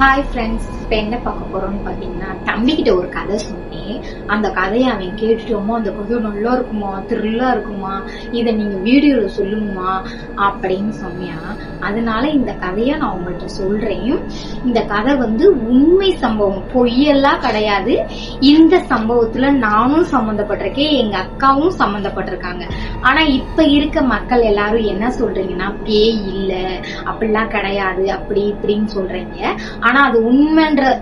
Hi friends, இப்போ என்ன பார்க்க போறோம்னு பார்த்தீங்கன்னா, தம்பிக்கிட்ட ஒரு கதை சொன்னேன். அந்த கதையை அவன் கேட்டுட்டோமோ, அந்த கதை நல்லா இருக்குமா, த்ரில்லா இருக்குமா, இதை நீங்க வீடியோவில் சொல்லுங்கம்மா அப்படின்னு சொன்னியா. அதனால இந்த கதையை நான் உங்கள்கிட்ட சொல்றேன். இந்த கதை உண்மை சம்பவம், பொய்யெல்லாம் கிடையாது. இந்த சம்பவத்துல நானும் சம்மந்தப்பட்டிருக்கேன், எங்க அக்காவும் சம்மந்தப்பட்டிருக்காங்க. ஆனா இப்ப இருக்க மக்கள் எல்லாரும் என்ன சொல்றீங்கன்னா, பேய் இல்ல, அப்படிலாம் கிடையாது, அப்படி இப்படின்னு சொல்றீங்க. ஆனா அது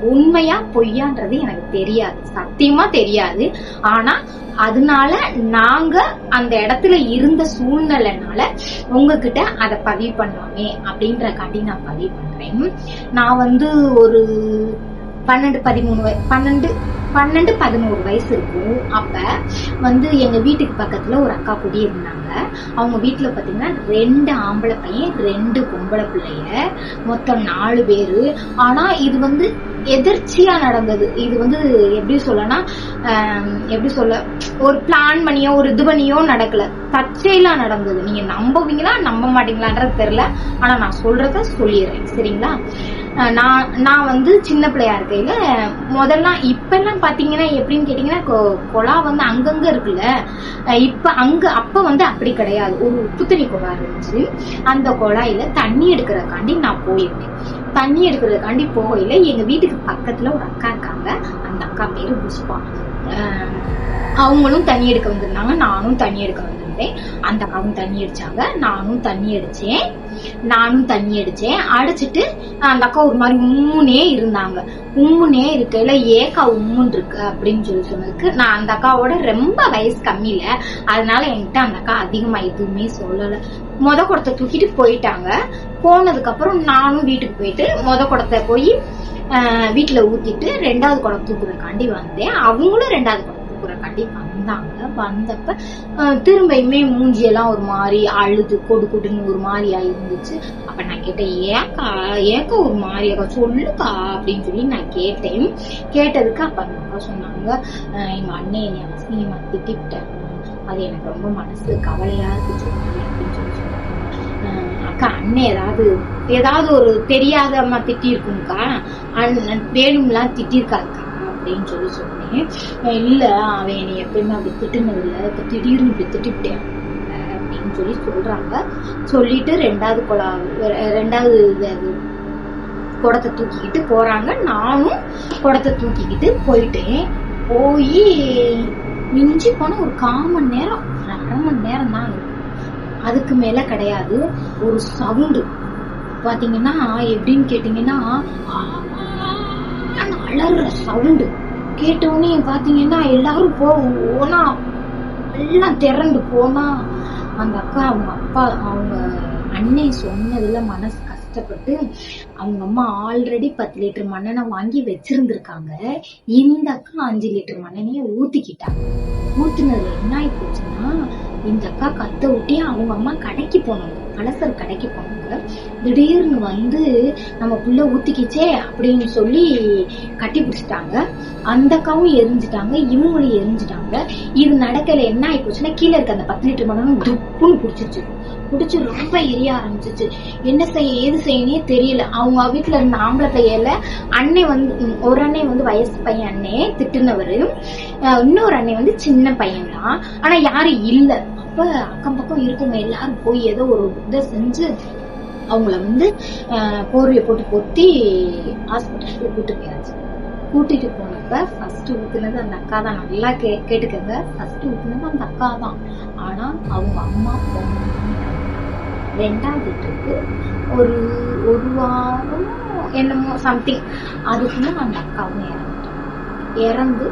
உண்மையா பொய்யான்றது எனக்கு தெரியாது, சத்தியமா தெரியாது. ஆனா அதனால நாங்க அந்த இடத்துல இருந்த சூழ்நிலைனால உங்ககிட்ட அதை பதிவு பண்ணலாமே அப்படின்றக்காண்டி நான் பதிவு பண்றேன். நான் ஒரு 12-11 வயசு இருக்கும். அப்ப எங்க வீட்டுக்கு பக்கத்துல ஒரு அக்கா குடி இருந்தாங்க. அவங்க வீட்டுல பாத்தீங்கன்னா 2 ஆம்பளை பையன், 2 பொம்பளை பிள்ளைய, மொத்தம் 4 பேரு. ஆனா இது எதிர்ச்சியா நடந்தது. இது எப்படி சொல்ல, ஒரு பிளான் பண்ணியோ ஒரு இது பண்ணியோ நடக்கல, தற்செயலா நடந்தது. நீங்க நம்புவீங்களா நம்ப மாட்டீங்களான்றது தெரியல. ஆனா நான் சொல்றத சொல்லிடுறேன், சரிங்களா? நான் சின்ன பிள்ளையா இருக்கையில முதல்ல, இப்ப எல்லாம் பாத்தீங்கன்னா எப்படின்னு கேட்டீங்கன்னா, குழா அங்கங்க இருக்குல்ல. அப்ப அப்படி கிடையாது. ஒரு உப்பு தண்ணி குழா இருந்துச்சு. அந்த குழாயில தண்ணி எடுக்கிறதுக்காண்டி நான் போயிருக்கேன். தண்ணி எடுக்கிறதுக்காண்டி போகையில எங்க வீட்டுக்கு பக்கத்துல ஒரு அக்கா இருக்காங்க. அந்த அக்கா பேரு புஷ்பா. அவங்களும் தண்ணி எடுக்க வந்திருந்தாங்க, நானும் தண்ணி எடுக்க வந்திருந்தேன். அந்த அக்காவும் தண்ணி அடிச்சாங்க, நானும் தண்ணி அடிச்சேன். அடிச்சுட்டு அந்த அக்கா ஒரு மாதிரி உம்முனே இருக்கையில, ஏக்கா உம்முன்னு இருக்கு அப்படின்னு சொன்னதுக்கு, நான் அந்த அக்காவோட ரொம்ப வயசு கம்மியில, அதனால என்கிட்ட அந்த அக்கா அதிகமா எதுவுமே சொல்லல. குடத்தை தூக்கிட்டு போயிட்டாங்க. போனதுக்கு அப்புறம் நானும் வீட்டுக்கு போயிட்டு குடத்தை போய் வீட்டுல ஊத்திட்டு 2வது குடம் தூக்குறதுக்காண்டி வந்தேன். அவங்களும் 2வது குடம் தூக்குறதுக்காண்டி வந்தாங்க. வந்தப்ப திரும்பியுமே மூஞ்சியெல்லாம் ஒரு மாதிரி அழுது கொடுன்னு ஒரு மாதிரியா இருந்துச்சு. அப்ப நான் கேட்டேன், ஏக்கா ஒரு மாதிரியா, சொல்லுக்கா அப்படின்னு சொல்லி நான் கேட்டேன். கேட்டதுக்கு அப்ப அந்த அக்கா சொன்னாங்க, எங்க அண்ணன் என்னை அசிங்கமா திட்டிவிட்டேன், அது எனக்கு ரொம்ப மனசு கவலையா இருந்துச்சு அப்படின்னு சொல்லி சொன்னாங்க. அக்கா, அண்ணன் ஏதாவது ஒரு தெரியாத அம்மா திட்டி இருக்குங்கக்கா, வேணும்லாம் திட்டிருக்காக்கா அப்படின்னு சொல்லி சொன்னேன். இல்ல, அவன் என்னை எப்பயுமே அப்படி திட்டுனது இல்லை, இப்ப திடீர்னு இப்படி திட்டிவிட்டேன் அப்படின்னு சொல்லி சொல்றாங்க. சொல்லிட்டு 2வது குடத்தை தூக்கிக்கிட்டு போறாங்க. நானும் குடத்தை தூக்கிக்கிட்டு போயிட்டேன். போய் மிஞ்சி போன ஒரு 1/4 மணி நேரம், 1/2 மணி நேரம் தான் இருக்கும், அதுக்கு மேல கிடையாது. ஒரு சவுண்டு பாத்தீங்கன்னா, எப்படின்னு கேட்டீங்கன்னா, அலற சவுண்டு கேட்டோடனே பாத்தீங்கன்னா, எல்லாரும் போனா, எல்லாம் திரண்டு போனா, அந்த அக்கா அவங்க அண்ணன் சொன்னதுல மனசு கஷ்டப்பட்டு அவங்க அம்மா ஆல்ரெடி 10 லிட்டர் மண்ணெண்ணெய் வாங்கி வச்சிருந்திருக்காங்க. இந்த அக்கா 5 லிட்டர் மண்ணெண்ணைய ஊத்திக்கிட்டாங்க. ஊத்துனதுல என்ன ஆகி போச்சுன்னா, இந்த அக்கா கத்த விட்டி அவங்க அம்மா கடைக்கு போனாங்க, பலசர் கடைக்கு போனாங்க. திடீர்னு நம்ம புள்ள ஊத்திக்கிச்சே அப்படின்னு சொல்லி கட்டி பிடிச்சிட்டாங்க. அந்த அக்காவும் எரிஞ்சுட்டாங்க, இவங்களும் எரிஞ்சுட்டாங்க. இது நடக்கல. என்ன ஆகி போச்சுன்னா, கீழே இருக்க அந்த 10 லிட்டர் மண்ணெண்ணெய் துப்புன்னு பிடிச்சி ரொம்ப எரிய ஆரம்பிச்சிச்சு. என்ன செய்ய ஏது செய்யனே தெரியல. அவங்க வீட்டுல இருந்த ஆம்பளை பையல அண்ணன் ஒரு அண்ணன் வயசு பையன் அண்ணன் திட்டுனவரு, இன்னொரு அண்ணன் சின்ன பையன் தான். ஆனா யாரும் இல்ல. அப்ப அக்கம் பக்கம் இருக்கவங்க எல்லாரும் போய் ஏதோ ஒரு இதை செஞ்சு அவங்கள போர்வையை போட்டு பொத்தி ஹாஸ்பிட்டலுக்கு கூட்டிட்டு போனப்ப ஃபர்ஸ்ட் ஊத்துனது அந்த அக்கா தான். நல்லா கேட்டுக்கங்க, ஃபர்ஸ்ட் ஊத்துனது அந்த அக்கா தான். ஆனா அவங்க அம்மா போனாங்க. 2வது ட்ரிப்பு ஒரு வாரம் என்னமோ சம்திங், அதுக்குள்ள அந்த அக்காவும் இறந்து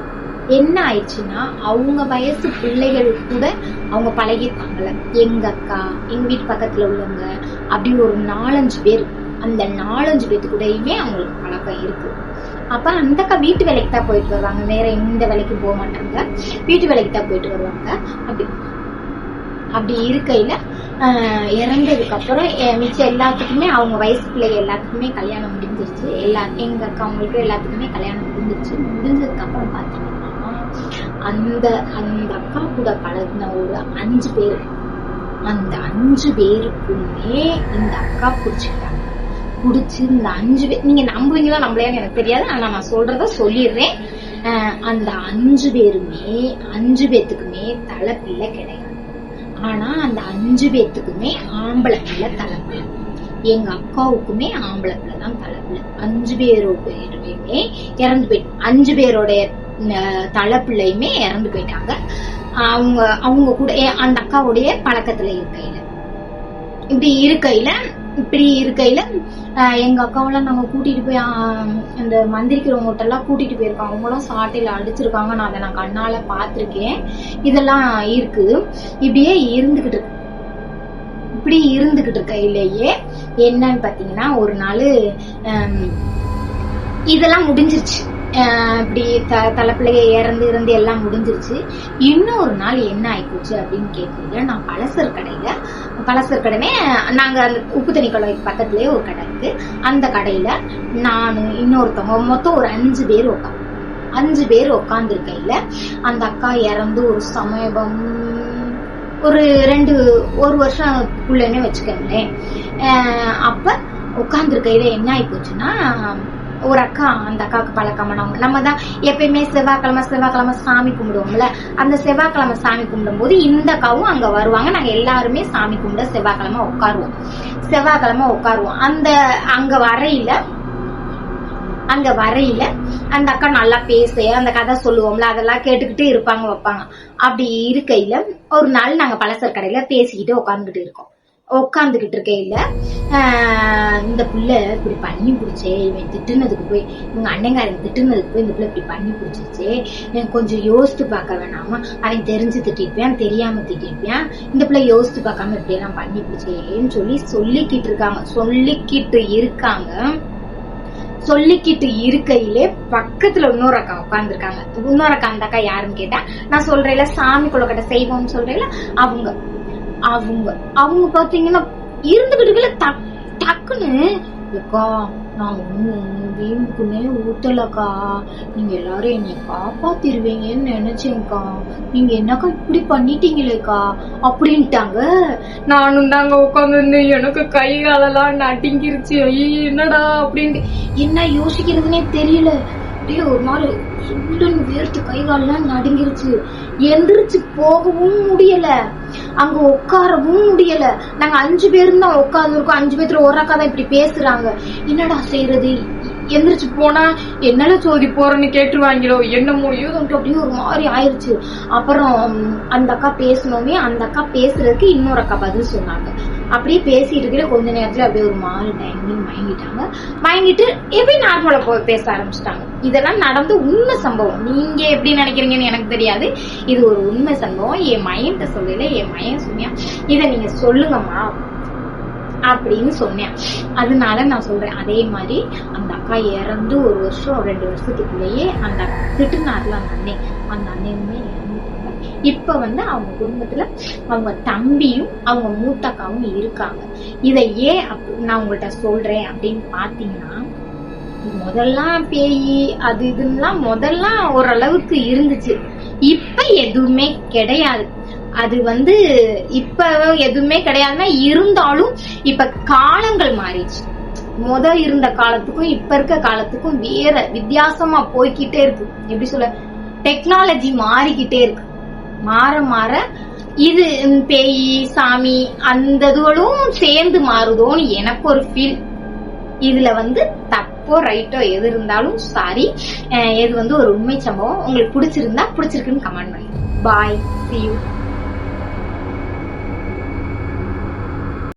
என்ன ஆயிடுச்சுன்னா, அவங்க வயசு பிள்ளைகள் கூட அவங்க பழகிருப்பாங்கல்ல, எங்க அக்கா, எங்க வீட்டு பக்கத்துல உள்ளவங்க, அப்படி ஒரு 4-5 பேர். அந்த 4-5 பேத்து கூடயுமே அவங்களுக்கு பழக்கம் இருக்கு. அப்ப அந்த அக்கா வீட்டு வேலைக்கு தான் போயிட்டு வருவாங்க, வேற எந்த வேலைக்கு போக மாட்டாங்க, வீட்டு வேலைக்கு தான் போயிட்டு வருவாங்க. அப்படி இருக்கையில இறந்ததுக்கு அப்புறம் மிச்சம் எல்லாத்துக்குமே, அவங்க வயசு பிள்ளைங்க எல்லாத்துக்குமே கல்யாணம் முடிஞ்சிருச்சு. எங்க அக்கா அவங்களுக்கு எல்லாத்துக்குமே கல்யாணம் முடிஞ்சிருச்சு. முடிஞ்சதுக்கு அப்புறம் பாத்தீங்கன்னா, அந்த அக்கா கூட பழகின ஒரு 5 பேர், அந்த 5 பேருக்குமே இந்த அக்கா பிடிச்சிக்கிட்டாங்க. புடிச்சு இந்த 5 பேர், நீங்க நம்புவீங்களா நம்பலையான்னு எனக்கு தெரியாது, ஆனா நான் சொல்றத சொல்லிடுறேன். அந்த 5 பேத்துக்குமே தலை பிள்ளை கிடையாது. ஆனா அந்த 5 பேத்துக்குமே ஆம்பளை பிள்ளை தலை பிள்ளை. எங்க அக்காவுக்குமே ஆம்பளை பிள்ளை தான் தலை பிள்ளை. 5 பேருமே இறந்து போயிட்டு, 5 பேரோடைய தலை பிள்ளையுமே இறந்து போயிட்டாங்க. அவங்க கூட அந்த அக்காவுடைய பழக்கத்துல இப்படி இருக்கையில எங்க அக்காவெல்லாம் நாங்க கூட்டிட்டு போய் அந்த மந்திரிக்கிறவங்ககிட்ட எல்லாம் கூட்டிட்டு போயிருக்காங்க. அவங்களும் சாட்டையில அடிச்சிருக்காங்க. நான் அதை கண்ணால பாத்திருக்கேன். இதெல்லாம் இருக்கு. இப்படியே இருந்துகிட்டு இருக்கையிலேயே என்னன்னு பாத்தீங்கன்னா, ஒரு நாள் இதெல்லாம் முடிஞ்சிருச்சு. இப்படி தலைப்பிள்ளைய இறந்து எல்லாம் முடிஞ்சிருச்சு. இன்னொரு நாள் என்ன ஆயிப்போச்சு அப்படின்னு கேட்கல, நான் பலசர் கடைனே நாங்க அந்த உப்பு தண்ணி கடைக்கு பக்கத்துலயே ஒரு கடை இருக்கு. அந்த கடையில நானு இன்னொருத்தவங்க மொத்தம் ஒரு 5 பேர் உட்கார்ந்து இருக்கையில அந்த அக்கா இறந்து ஒரு சமீபம் ஒரு வருஷத்துக்குள்ளே வச்சுக்கோங்களேன். அப்ப உட்கார்ந்து இருக்கையில என்ன ஆயி போச்சுன்னா, ஒரு அக்கா, அந்த அக்காவுக்கு பழக்கமானவங்க. நம்ம தான் எப்பயுமே செவ்வாய்க்கிழமை சாமி கும்பிடுவோம்ல. அந்த செவ்வாய்க்கிழமை சாமி கும்பிடும் போது இந்த அக்காவும் அங்க வருவாங்க. நாங்க எல்லாருமே சாமி கும்பிட செவ்வாய்க்கிழமை உட்காருவோம். அங்க வரையில அந்த அக்கா நல்லா பேச, அந்த கதை சொல்லுவோம்ல, அதெல்லாம் கேட்டுக்கிட்டு இருப்பாங்க வைப்பாங்க. அப்படி இருக்கையில ஒரு நாள் நாங்க பலசர் கடையில பேசிக்கிட்டு உட்காந்துக்கிட்டு இருக்கையில இந்த பிள்ளை இப்படி பண்ணி பிடிச்சே, இவன் திட்டுனதுக்கு போய், இவங்க அண்ணங்காரன் திட்டுனதுக்கு போய் இந்த பிள்ளை இப்படி பண்ணி பிடிச்சிச்சு, கொஞ்சம் யோசித்து பார்க்க வேணாமா, அவன் தெரிஞ்சு திட்டிருப்பியான், தெரியாம திட்டிருப்பியான், இந்த பிள்ளை யோசித்து பார்க்காம இப்படி எல்லாம் பண்ணி பிடிச்சேன்னு சொல்லிக்கிட்டு இருக்கையிலே பக்கத்துல இன்னொரு அக்கா உட்காந்துருக்காங்க. இன்னொரு அக்கா, அந்த அக்கா யாருன்னு கேட்டா, நான் சொல்றேன்ல சாமி கொலக்கட்டை செய்வோம்னு சொல்றேன்ல, அவங்க பாத்தீங்கன்னா இருந்துகிட்டு டக்குன்னு, அக்கா நான் வீம்புக்குன்னே ஊத்தலக்கா, நீங்க எல்லாரும் என்னை காப்பாத்திருவீங்கன்னு நினைச்சேன்க்கா, நீங்க என்னக்கா இப்படி பண்ணிட்டீங்களேக்கா அப்படின்ட்டாங்க. நானும் தாங்க உட்காந்து எனக்கு கை காலெல்லாம் நடுங்கிருச்சு. ஐயோ என்னடா அப்படின்ட்டு என்ன யோசிக்கிறதுனே தெரியல. அப்படியே ஒரு நாள் சுள்ளுன்னு வேர்த்து கை காலெல்லாம் நடுங்கிருச்சு. எந்திரிச்சு போகவும் முடியல, அங்க உட்காரவும் முடியல. நாங்க 5 பேரும் தான் உட்கார்ந்து இருக்கோம். 5 பேத்துல ஒரு அக்கா தான் இப்படி பேசுறாங்க. என்னடா செய்யறது, எந்திரிச்சு போனா என்னால சோதி போறேன்னு கேட்டுருவாங்களோ என்னமோ ஏதோன்ட்டு அப்படியே ஒரு மாதிரி ஆயிடுச்சு. அப்புறம் அந்த அக்கா பேசணுமே, அந்த அக்கா பேசுறதுக்கு இன்னொரு அக்கா பதில் சொன்னாங்க. அப்படியே பேசிட்டு இருக்கிற கொஞ்ச நேரத்துல அப்படியே ஒரு மாதிரி மயங்கிட்டு எப்படி நார்மலா பேச ஆரம்பிச்சிட்டாங்க. இதெல்லாம் நடந்து உண்மை சம்பவம். நீங்க எப்படி நினைக்கிறீங்கன்னு எனக்கு தெரியாது. இது ஒரு உண்மை சம்பவம். என் மையன்ட்ட சொல்லல, என் மையன் சொன்னியா இத நீங்க சொல்லுங்கம்மா அப்படின்னு சொன்னேன். அதனால நான் சொல்றேன். அதே மாதிரி அந்த அக்கா இறந்து 1 வருஷம் 2 வருஷத்துக்குள்ளேயே அந்த திட்டுனார்ல அந்த அண்ணையுமே இறந்துட்டாங்க. இப்ப அவங்க குடும்பத்துல அவங்க தம்பியும் அவங்க மூத்த அக்காவும் இருக்காங்க. இதை ஏன் நான் உங்கள்கிட்ட சொல்றேன் அப்படின்னு பாத்தீங்கன்னா, முதல்லாம் பேய் அது இதுலாம் முதல்லாம் ஓரளவுக்கு இருந்துச்சு. இப்ப எதுவுமே கிடையாது. அது இப்ப எதுவுமே கிடையாதுன்னா, இருந்தாலும் இப்ப காலங்கள் மாறிடுச்சு. இருந்த காலத்துக்கும் இப்ப இருக்க காலத்துக்கும் வேற வித்தியாசமா போய்கிட்டே இருக்கு. எப்படி சொல்ல, டெக்னாலஜி மாறிக்கிட்டே இருக்கு. மாற இது பேய் சாமி அந்த இதுகளும் சேர்ந்து மாறுதோன்னு எனக்கு ஒரு ஃபீல். இதுல தப்போ ரைட்டோ எது இருந்தாலும் சாரி. இது ஒரு உண்மை சம்பவம். உங்களுக்கு பிடிச்சிருக்குன்னு கமெண்ட் பண்ணுங்க. பாய், see you.